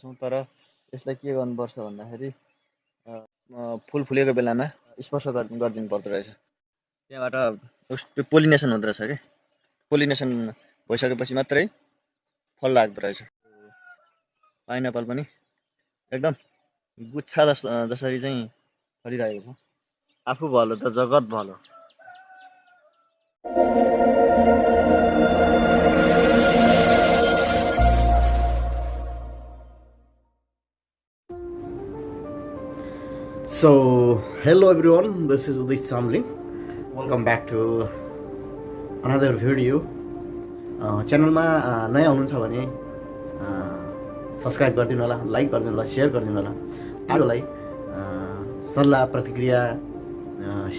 छौँ, तर यसलाई के गर्नुपर्छ भन्दाखेरि फुल फुलेको बेलामा स्पर्श गरिदिनु पर्दो रहेछ। त्यहाँबाट त्यो पोलिनेसन हुँदो रहेछ कि पोलिनेसन भइसकेपछि मात्रै फल लाग्दो रहेछ। पाइनएप्पल पनि एकदम गुच्छा जसरी चाहिँ फलिरहेको छ। आफू भलो त जगत भलो। So, hello everyone, this is Udit Samling. Welcome back to another video. च्यानलमा नयाँ हुनुहुन्छ भने सब्सक्राइब गरिदिनु होला, लाइक गरिदिनु होला, सेयर गरिदिनु होला। भिडियोलाई सल्लाह प्रतिक्रिया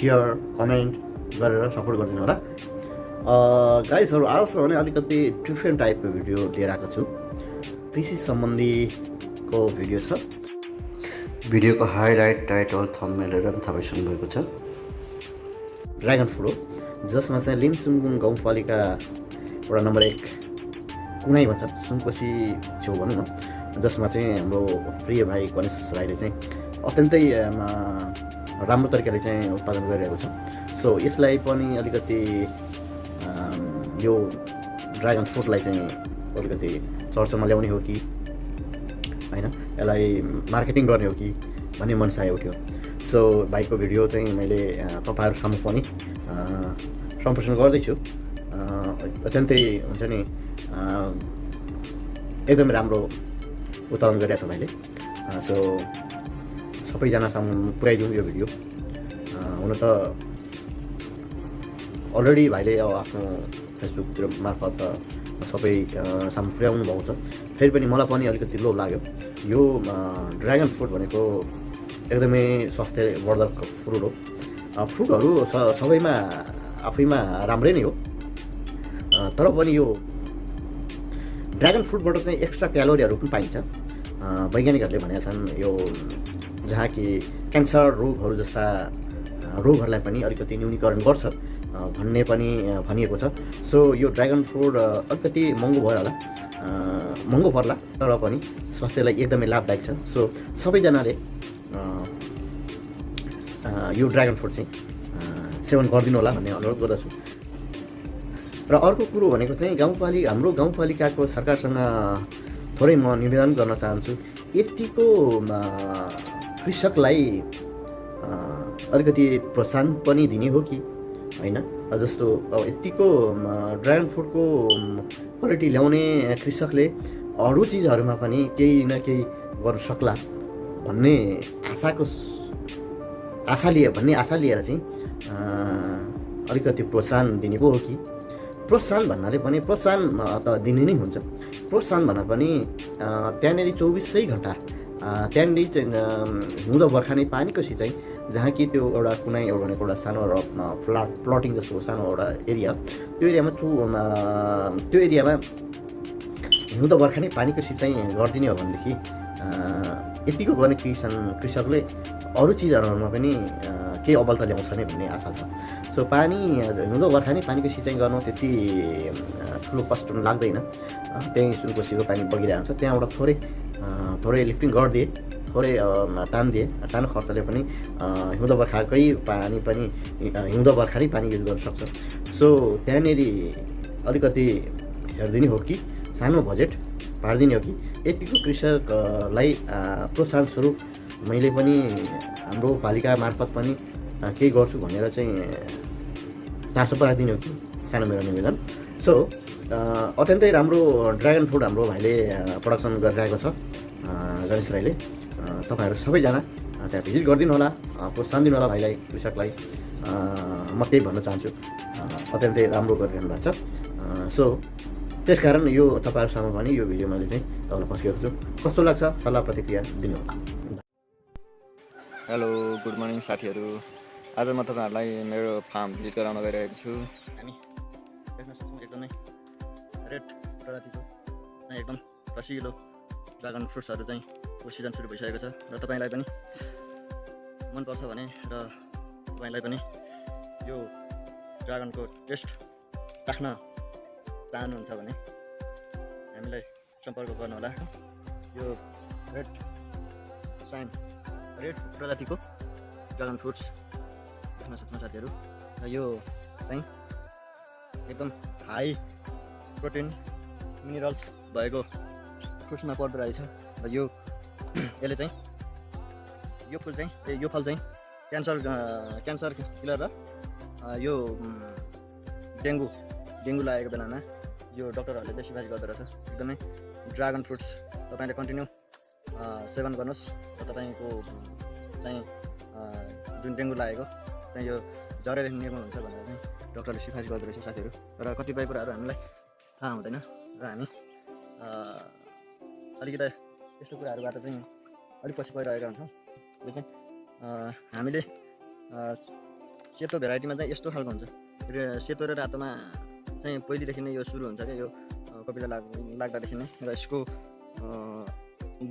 सेयर कमेन्ट गरेर सपोर्ट गरिदिनु होला। गाइसहरु, आज भने अलिकति डिफ्रेन्ट टाइपको भिडियो लिएर आएको छु। कृषि सम्बन्धीको भिडियो छ। भिडियोको हाइलाइट टाइटल थम्बनेल हेरेर पनि थाहा पाइसक्नुभएको छ। ड्रागन फ्रुट हो, जसमा चाहिँ लिम्चुङ गाउँपालिका वडा नम्बर 1 कुनै भन्छ सुनकोशी छेउ भनौँ न, जसमा चाहिँ हाम्रो प्रिय भाइ गणेश राईले चाहिँ अत्यन्तै राम्रो तरिकाले चाहिँ उत्पादन गरिरहेको छ। सो यसलाई पनि अलिकति यो ड्रागन फ्रुटलाई चाहिँ अलिकति चर्चामा ल्याउने हो कि हैन, यसलाई मार्केटिङ गर्ने हो कि भन्ने मनसाय उठ्यो। सो भाइको भिडियो चाहिँ मैले तपाईँहरू सामु पनि सम्प्रेषण गर्दैछु। अत्यन्तै हुन्छ नि एकदमै राम्रो उत्पादन गरिरहेको छ भाइले। सो सबैजना सामु पुर्याइदिउँ यो भिडियो। हुन त अलरेडी भाइले अब आफ्नो फेसबुकतिर मार्फत सबै सामु पुर्याउनु भएको छ। फेरि पनि मलाई पनि अलिकति लोभ लाग्यो। यो ड्रागन फ्रुट भनेको एकदमै स्वास्थ्यवर्धक फ्रुट हो। फ्रुटहरू सबैमा आफैमा राम्रै नै हो, तर पनि यो ड्रागन फ्रुटबाट चाहिँ एक्स्ट्रा क्यालोरीहरू पनि पाइन्छ। वैज्ञानिकहरूले भनेका छन् यो जहाँ कि क्यान्सर रोगहरू जस्ता रोगहरूलाई पनि अलिकति न्यूनीकरण गर्छ भन्ने पनि भनिएको छ। सो यो ड्रागन फ्रुट अलिकति महँगो भयो होला, महँगो पर्ला, तर पनि स्वास्थ्यलाई एकदमै लाभदायक छ। सो सबैजनाले यो ड्रागन फ्रुट चाहिँ सेवन गरिदिनु होला भन्ने अनुरोध गर्दछु। र अर्को कुरो भनेको चाहिँ हाम्रो गाउँपालिकाको सरकारसँग थोरै म निवेदन गर्न चाहन्छु। यतिको कृषकलाई अलिकति प्रोत्साहन पनि दिने हो कि हैन। जस्तो अब यतिको ड्रागन फ्रुटको क्वालिटी ल्याउने कृषकले अरू चिजहरूमा पनि केही न केही गर्न सक्ला भन्ने आशा लिएर चाहिँ अलिकति प्रोत्साहन दिने पो हो कि। प्रोत्साहन भन्नाले पनि प्रोत्साहन त दिने नै हुन्छ। प्रोत्साहन भन्दा पनि त्यहाँनिर 24 घण्टा त्यहाँनिर हिउँदो बर्खा नै पानीको सिँचाइ, जहाँ कि त्यो एउटा कुनै भनेको एउटा सानो प्लटिङ जस्तो सानो एउटा एरिया, त्यो एरियामा हिउँदो बर्खा नै पानीको सिँचाइ गरिदिने हो भनेदेखि यतिको गर्ने कृषकले अरू चिजहरूमा पनि केही अबलता ल्याउँछ नै भन्ने आशा छ। सो हिउँदो बर्खा नै पानीको सिँचाइ गर्नु त्यति ठुलो कष्ट लाग्दैन। त्यहीँ सुनकोसीको पानी बगिरहेको हुन्छ, त्यहाँबाट थोरै लिफ्टिङ गरिदिए, थोरै तानिदिए, सानो खर्चले पनि हिउँदो बर्खाकै पानी पनि हिउँदो बर्खा नै पानी युज गर्न सक्छ। सो त्यहाँनिर अलिकति हेरिदिने हो कि सानो बजेट पारिदिने हो कि यतिको कृषकलाई प्रोत्साहन स्वरूप मैले पनि हाम्रो पालिका मार्फत पनि केही गर्छु भनेर चाहिँ चासो राखिदिने हो कि सानो मेरो निवेदन। सो अत्यन्तै राम्रो ड्रागन फ्रुट हाम्रो भाइले प्रडक्सन गरिरहेको छ गणेश राईले। तपाईँहरू सबैजना त्यहाँ भिजिट गरिदिनु होला, प्रोत्साहन दिनु होला भाइलाई, कृषकलाई। म त्यही भन्न चाहन्छु, अत्यन्तै राम्रो गरिरहनु भएको छ। सो त्यसकारण यो तपाईँहरूसँग पनि यो भिडियो मैले चाहिँ तपाईँलाई पस्केको छु। कस्तो लाग्छ सल्लाह प्रतिक्रिया दिनु होला। हेलो, गुड मर्निङ साथीहरू। आज म तपाईँहरूलाई मेरो फार्म भिजिट गराउन गइरहेको छु। हामी देख्न सक्छौँ एकदमै रेड प्रजातिको एकदम रसिलो ड्रागन फ्रुट्सहरू चाहिँ सिजन सुरु भइसकेको छ। र तपाईँलाई पनि मनपर्छ भने र तपाईँलाई पनि यो ड्रागनको टेस्ट राख्न चाहनुहुन्छ भने हामीलाई सम्पर्क गर्नुहोला। यो रेड साइन रेड प्रजातिको ड्रागन फ्रुट्स देख्न सक्छौँ साथीहरू। र यो चाहिँ एकदम हाई प्रोटिन मिनरल्स भएको फ्रुट्समा पर्दो रहेछ। र यो यसले चाहिँ यो फल चाहिँ क्यान्सर किलर र यो डेङ्गु लागेको बेलामा यो डक्टरहरूले चाहिँ सिफारिस गर्दो रहेछ। एकदमै ड्रागन फ्रुट्स तपाईँले कन्टिन्यू सेवन गर्नुहोस् र तपाईँको चाहिँ जुन डेङ्गु लागेको चाहिँ यो जरादेखि निर्मूल हुन्छ भनेर चाहिँ डक्टरले सिफारिस गर्दो रहेछ साथीहरू। तर कतिपय कुराहरू हामीलाई थाहा हुँदैन र हामी अलिकति यस्तो कुराहरूबाट चाहिँ अलिक पछि परिरहेका हुन्छौँ। यो चाहिँ हामीले सेतो भेराइटीमा चाहिँ यस्तो खालको हुन्छ, सेतो र रातोमा चाहिँ पहिलेदेखि नै यो सुरु हुन्छ क्या, यो कपिला लाग्दादेखि नै। र यसको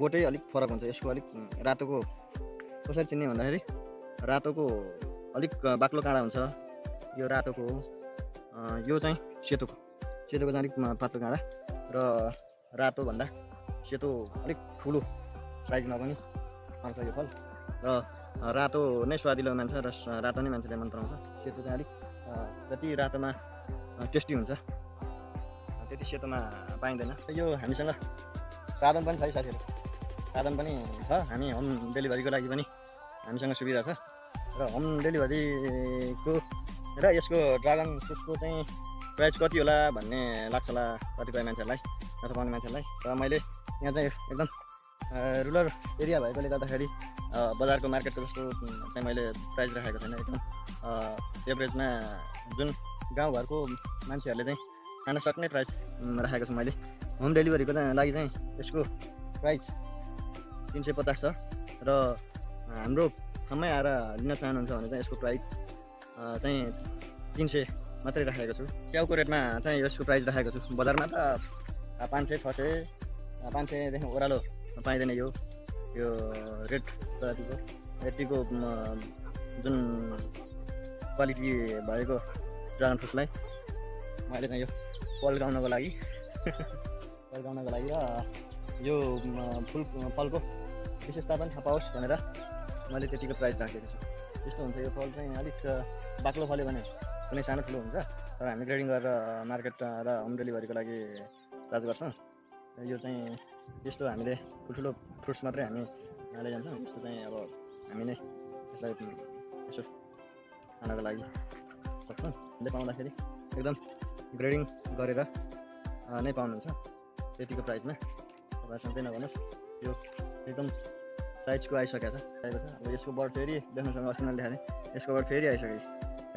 बोटै अलिक फरक हुन्छ। यसको अलिक रातोको कसरी चिन्ने भन्दाखेरि रातोको अलिक बाक्लो काँडा हुन्छ, यो रातोको हो। यो चाहिँ सेतोको चाहिँ अलिक पातलो काँडा र रातोभन्दा सेतो अलिक ठुलो साइजमा पनि आउँछ यो फल। र रातो नै स्वादिलो मान्छ र रातो नै मान्छेले मन पराउँछ। सेतो चाहिँ अलिक जति रातोमा टेस्टी हुन्छ त्यति सेतोमा पाइँदैन। यो हामीसँग साधन पनि छ है साथीहरू, साधन पनि छ। हामी होम डेलिभरीको लागि पनि हामीसँग सुविधा छ। र होम डेलिभरीको र यसको ड्रागन फ्रुट्सको चाहिँ प्राइस कति होला भन्ने लाग्छ होला कतिपय मान्छेहरूलाई, नथा पाउने मान्छेहरूलाई। र मैले यहाँ चाहिँ एकदम रुरल एरिया भएकोले गर्दाखेरि बजारको मार्केटको जस्तो चाहिँ मैले प्राइस राखेको छैन। एकदम एभरेजमा जुन गाउँघरको मान्छेहरूले चाहिँ खान सक्ने प्राइस राखेको छु मैले। होम डेलिभरीको लागि चाहिँ यसको प्राइस 350 छ। र हाम्रो ठाउँमै आएर लिन चाहनुहुन्छ भने चाहिँ यसको प्राइस चाहिँ 300 मात्रै राखेको छु। च्याउको रेटमा चाहिँ यसको प्राइस राखेको छु। बजारमा त 500 600 500देखि ओह्रालो पाइँदैन यो रेड प्रजातिको यतिको जुन क्वालिटी भएको ड्रागन फ्रुट्सलाई मैले चाहिँ यो पल्काउनको लागि र यो फलको विशेषता पनि थाहा पाओस् भनेर मैले त्यतिको प्राइस राखेको छु। यस्तो हुन्छ यो फल चाहिँ अलिक बाक्लो फल्यो भने कुनै सानो ठुलो हुन्छ। तर हामी ग्रेडिङ गरेर मार्केट र होम डेलिभरीको लागि चार्ज गर्छौँ। यो चाहिँ यस्तो हामीले ठुल्ठुलो फ्रुट्स मात्रै हामी लैजान्छौँ। यस्तो चाहिँ अब हामी नै यसलाई यसो खानको लागि सक्छौँ। हामीले पाउँदाखेरि एकदम ग्रेडिङ गरेर नै पाउनुहुन्छ त्यतिको प्राइसमा। तपाईँ सधैँ नगर्नुहोस्, यो एकदम साइजको आइसकेको छ। अब यसको बर्ड फेरि देख्नुसँग अस्ति मैले देखाएँ, यसको बर्ड फेरि आइसकेको छ।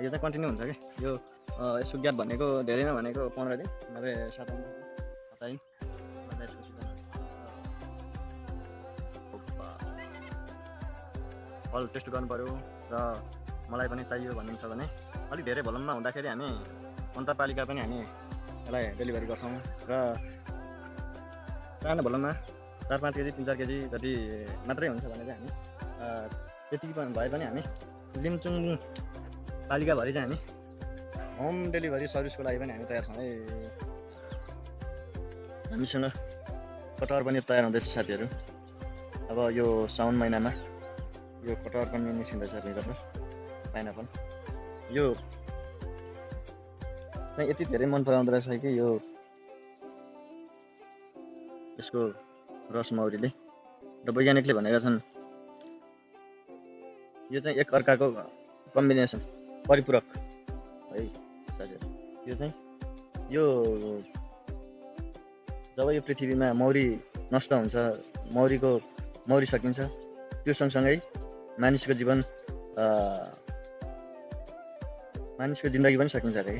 यो चाहिँ कन्टिन्यू हुन्छ कि यो यसको ग्याप भनेको धेरैमा भनेको 15 दिन, नभए 7 हप्ता दिन यसको सिजन फल टेस्ट गर्नु पऱ्यो। र मलाई पनि चाहियो भन्नुहुन्छ भने अलिक धेरै भोल्युममा हुँदाखेरि हामी अन्तरपालिका पनि हामी यसलाई डेलिभरी गर्छौँ। र सानो भोल्युममा 4-5 केजी 3-4 केजी जति मात्रै हुन्छ भने चाहिँ हामी त्यति भए पनि हामी लिम्चुङ पालिकाभरि चाहिँ हामी होम डेलिभरी सर्भिसको लागि पनि हामी तयार छौँ है। हामीसँग कटहर पनि तयार हुँदैछ साथीहरू। अब यो साउन महिनामा यो कटहर पनि निस्किँदैछ भित्रबाट पाइनापल। यो चाहिँ यति धेरै मन पराउँदो रहेछ कि यो यसको रस मौरीले। र वैज्ञानिकले भनेका छन् यो चाहिँ एक अर्काको कम्बिनेसन परिपूरक है साथीहरू। यो चाहिँ यो जब यो पृथ्वीमा मौरी नष्ट हुन्छ, मौरी सकिन्छ, त्यो सँगसँगै मानिसको जिन्दगी पनि सकिन्छ अरे।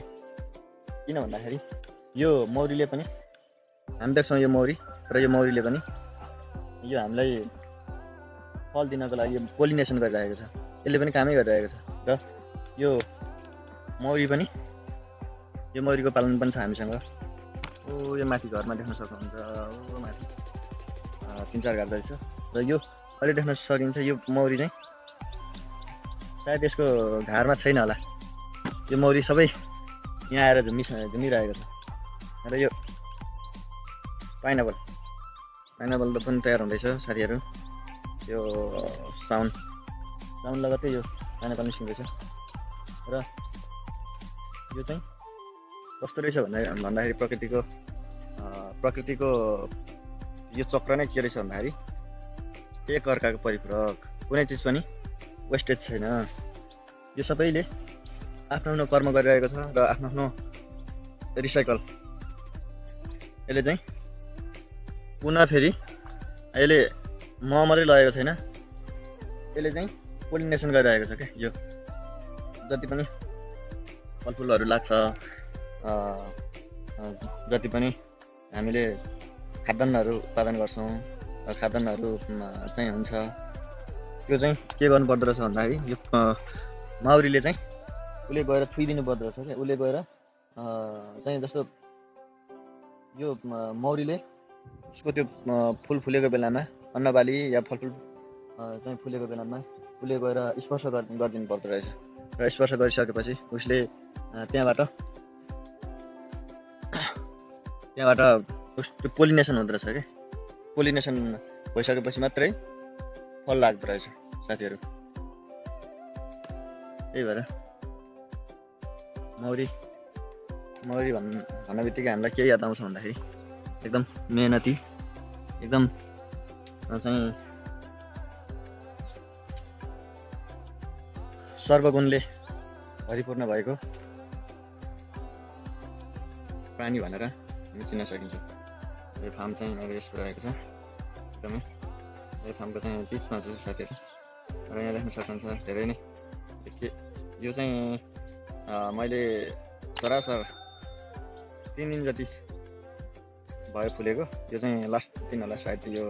किन भन्दाखेरि यो मौरीले पनि हामी देख्छौँ, यो मौरी र यो मौरीले पनि यो हामीलाई फल दिनको लागि पोलिनेसन गरिरहेको छ। यसले पनि कामै गरिरहेको छ। र यो मौरी पनि यो मौरीको पालन पनि छ हामीसँग। यो माथि घरमा देख्न सक्नुहुन्छ, माथि 3-4 घर रहेछ। र यो अहिले देख्न सकिन्छ यो मौरी चाहिँ सायद यसको घारमा छैन होला। यो मौरी सबै यहाँ आएर झुमिरहेको छ। र यो पाइनापल पाइनापल पनि तयार हुँदैछ साथीहरू। यो साउन लगत्तै यो पाइनापल निस्किँदैछ र यो चाहिँ कस्तो रहेछ भन्दाखेरि प्रकृतिको यो चक्र नै के रहेछ भन्दाखेरि एक अर्काको परिपूरक, कुनै चिज पनि वेस्टेज छैन। यो सबैले आफ्नो कर्म गरिरहेको छ र आफ्नो रिसाइकल यसले चाहिँ पुनः फेरि अहिले मात्रै लगेको छैन, यसले चाहिँ पोलिनेसन गरिरहेको छ क्या। यो जति पनि फलफुलहरू लाग्छ, जति पनि हामीले खाद्यान्नहरू उत्पादन गर्छौँ, खाद्यान्नहरू चाहिँ हुन्छ, त्यो चाहिँ के गर्नुपर्दो रहेछ भन्दाखेरि यो माउरीले चाहिँ उसले गएर थुइदिनु पर्दो रहेछ क्या। उसले गएर चाहिँ जस्तो यो मौरीले उसको त्यो फुल फुलेको बेलामा, अन्नबाली या फलफुल चाहिँ फुलेको बेलामा उसले गएर स्पर्श गरिदिनु पर्दो रहेछ र स्पर्श गरिसकेपछि उसले त्यहाँबाट त्यो पोलिनेसन हुँदो रहेछ क्या। पोलिनेसन भइसकेपछि मात्रै फल लाग्दो रहेछ साथीहरू। त्यही भएर मौरी भन्ने बित्तिकै हामीलाई के याद आउँछ भन्दाखेरि एकदम मेहनती, एकदम चाहिँ सर्वगुणले भरिपूर्ण भएको प्राणी भनेर हामी चिन्न सकिन्छ। यो फार्म चाहिँ अहिले यस्तो रहेको छ, एकदमै यो फार्मको चाहिँ बिचमा छ साथीहरू र यहाँ देख्न सक्नुहुन्छ धेरै नै यो चाहिँ मैले सरासर 3 दिन जति भयो फुलेको। यो चाहिँ लास्ट दिन होला सायद, यो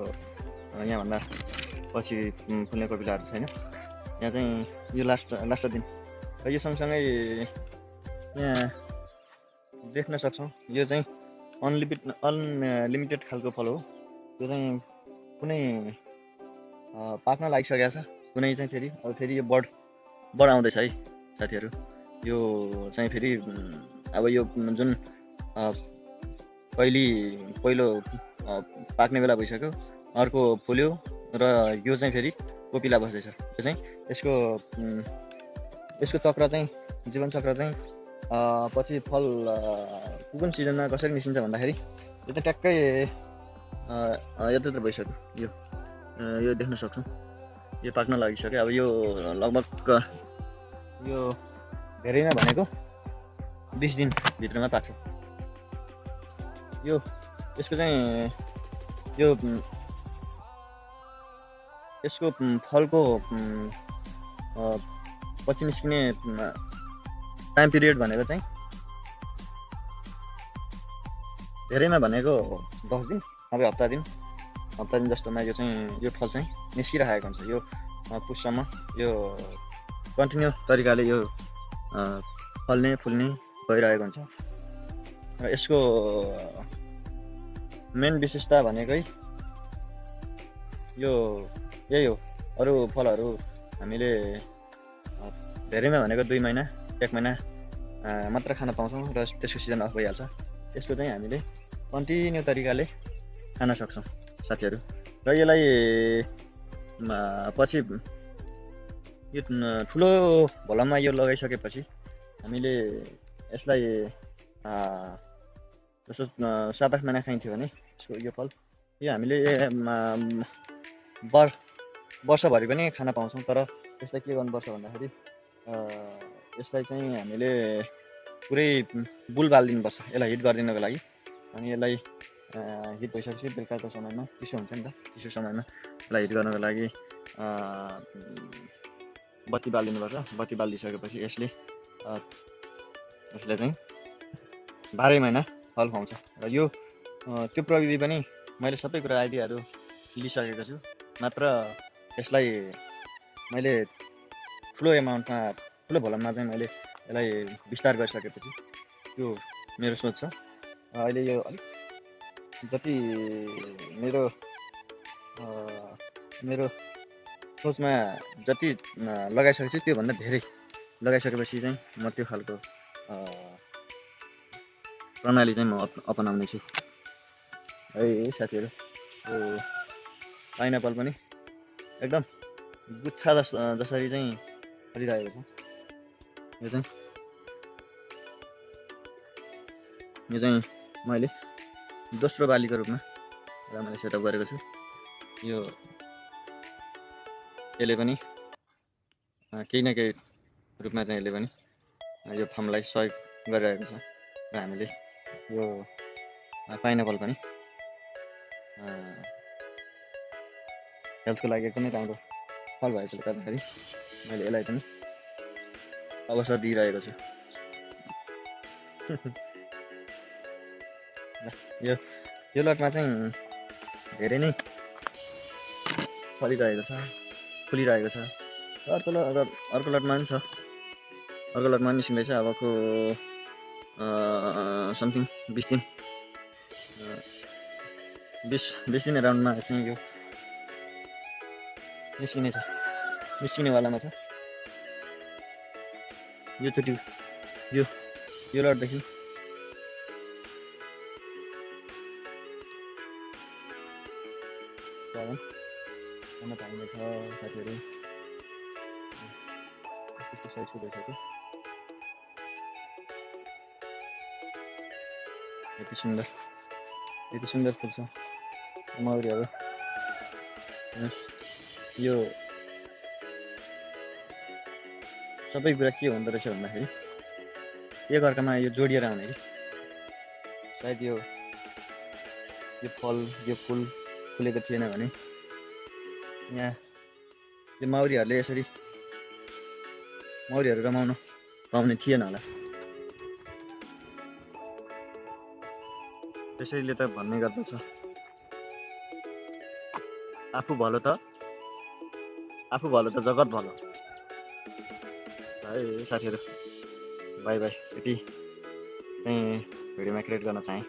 यहाँभन्दा पछि फुल्ने कोपिलाहरू छैन। यहाँ चाहिँ यो लास्ट दिन र यो सँगसँगै यहाँ देख्न सक्छौँ यो चाहिँ अनलिमिटेड खालको फल हो। यो चाहिँ कुनै पाक्न लागिसकेको छ, कुनै चाहिँ फेरि यो बड आउँदैछ है साथीहरू। यो चाहिँ फेरि अब यो जुन पहिलो पाक्ने बेला भइसक्यो, अर्को फुल्यो र यो चाहिँ फेरि कोपिला बस्दैछ। यो चाहिँ यसको चक्र चाहिँ जीवन चक्र चाहिँ पछि फल कुन सिजनमा कसरी निस्किन्छ भन्दाखेरि यो चाहिँ ट्याक्कै यत्रो भइसक्यो। यो देख्न सक्छौँ, यो पाक्न लागिसक्यो। अब यो लगभग यो धेरैमा भनेको 20 दिन भित्रमा पाक्छ। यसको चाहिँ यसको फलको पछि निस्किने टाइम पिरियड भनेको चाहिँ धेरैमा भनेको 10 दिन, नभए हप्ता दिन जस्तोमा यो चाहिँ यो फल चाहिँ निस्किरहेको हुन्छ। यो पुससम्म यो कन्टिन्यू तरिकाले यो फल्ने फुल्ने गइरहेको हुन्छ र यसको मेन विशेषता भनेकै यो यही हो। अरू फलहरू हामीले धेरैमा भनेको 2 महिना 1 महिना मात्र खान पाउँछौँ र त्यसको सिजन अफ भइहाल्छ। यसको चाहिँ हामीले कन्टिन्यू तरिकाले खान सक्छौँ साथीहरू। र यसलाई पछि यो ठुलो भोलममा यो लगाइसकेपछि हामीले यसलाई जस्तो 7-8 महिना खाइन्थ्यो भने यो फल यो हामीले वर्षभरि पनि खान पाउँछौँ। तर यसलाई के गर्नुपर्छ भन्दाखेरि यसलाई चाहिँ हामीले पुरै बुल बालिदिनुपर्छ यसलाई हिट गरिदिनको लागि। अनि यसलाई हिट भइसकेपछि बेलुकाको समयमा चिसो हुन्छ नि त, चिसो समयमा यसलाई हिट गर्नको लागि बत्ती बालिदिनुपर्छ। बत्ती बालिदिइसकेपछि यसले चाहिँ 12 महिना फल खुवाउँछ। र यो त्यो प्रविधि पनि मैले सबै कुरा आइडियाहरू लिइसकेको छु। मात्र यसलाई मैले ठुलो एमाउन्टमा ठुलो भोलममा चाहिँ मैले यसलाई विस्तार गरिसकेपछि त्यो मेरो सोच छ। अहिले यो अलिक जति मेरो सोचमा जति लगाइसकेको छु त्योभन्दा धेरै लगाइसकेपछि चाहिँ म त्यो खालको प्रणाली चाहिँ म अपनाउने छु है साथीहरू। यो पाइनएप्पल पनि एकदम गुच्छा जसरी चाहिँ फलिरहेको छ। यो चाहिँ मैले दोस्रो बालीको रूपमा मैले सेटअप गरेको छु। यसले पनि केही न केही रूपमा चाहिँ यसले पनि यो फार्मलाई सहयोग गरिरहेको छ र हामीले यो पाइनएप्पल पनि हेल्थको लागि एकदमै राम्रो फल भएकोले गर्दाखेरि मैले यसलाई पनि अवसर दिइरहेको छु। यो लटमा चाहिँ धेरै नै फलिरहेको छ, फुलिरहेको छ। अर्को लटमा पनि छ, अर्को लटमा पनि निस्किँदैछ। अबको समथिङ 20 दिन अराउन्डमा चाहिँ यो निस्किनेवालामा छ। यो चोटि यो लटदेखि पाइनेछ साथीहरू। त्यस्तो साइजको देखाएको यति सुन्दर फुल्छ मौरीहरू। यो सबै कुरा के हुँदो रहेछ भन्दाखेरि एकअर्कामा यो जोडिएर आउने कि सायद यो फुल फुलेको थिएन भने यहाँ यो माउरीहरू रमाउन पाउने थिएन होला। त्यसैले त भन्ने गर्दछ आफू भलो त जगत भलो। है साथीहरू, बाई बाई। यति चाहिँ भिडियोमा क्रिएट गर्न चाहेँ।